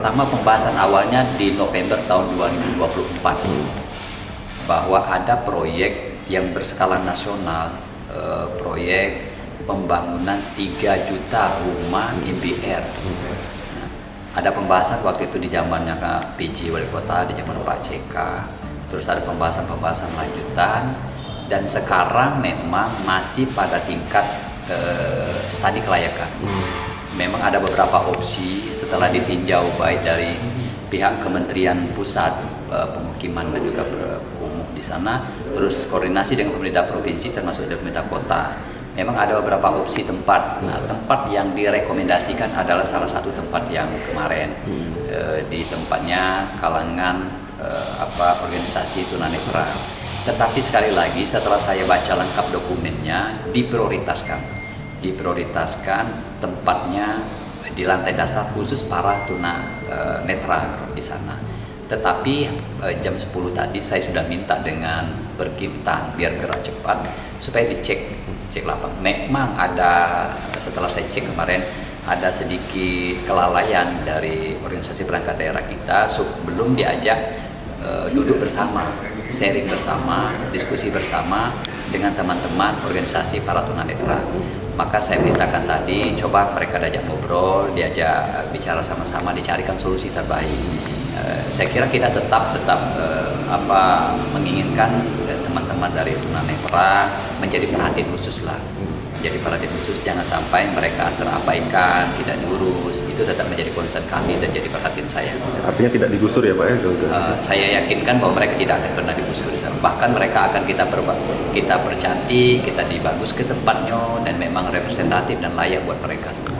Pertama, pembahasan awalnya di November tahun 2024 bahwa ada proyek yang berskala nasional, proyek pembangunan 3 juta rumah MBR. Nah, ada pembahasan waktu itu di zamannya PJ Wali Kota, di zaman Pak CK, terus ada pembahasan lanjutan, dan sekarang memang masih pada tingkat studi kelayakan. Memang ada beberapa opsi setelah ditinjau baik dari pihak Kementerian Pusat Pemukiman dan juga Kumuh di sana, terus koordinasi dengan pemerintah provinsi termasuk dari pemerintah kota. Memang ada beberapa opsi tempat. Nah, tempat yang direkomendasikan adalah salah satu tempat yang kemarin di tempatnya kalangan organisasi tunanetra. Tetapi sekali lagi setelah saya baca lengkap dokumennya, diprioritaskan tempatnya di lantai dasar khusus para tunanetra di sana. Tetapi jam 10 tadi saya sudah minta dengan berkintan biar gerak cepat supaya cek lapang. Memang ada, setelah saya cek kemarin, ada sedikit kelalaian dari organisasi perangkat daerah kita sebelum diajak duduk bersama, sharing bersama, diskusi bersama dengan teman-teman organisasi para tunanetra. Maka saya perintahkan tadi, coba mereka diajak ngobrol, diajak bicara sama-sama, dicarikan solusi terbaik. Saya kira kita tetap menginginkan teman-teman dari tunanetra menjadi perhatian khusus lah. Jadi perhatian khusus, jangan sampai mereka terabaikan, tidak diurus. Itu tetap menjadi concern kami dan jadi perhatian saya. Artinya tidak digusur ya Pak ya? Saya yakinkan bahwa mereka tidak akan pernah digusur. Bahkan mereka akan kita percantik, kita dibagus ke tempatnya, dan memang representatif dan layak buat mereka semua.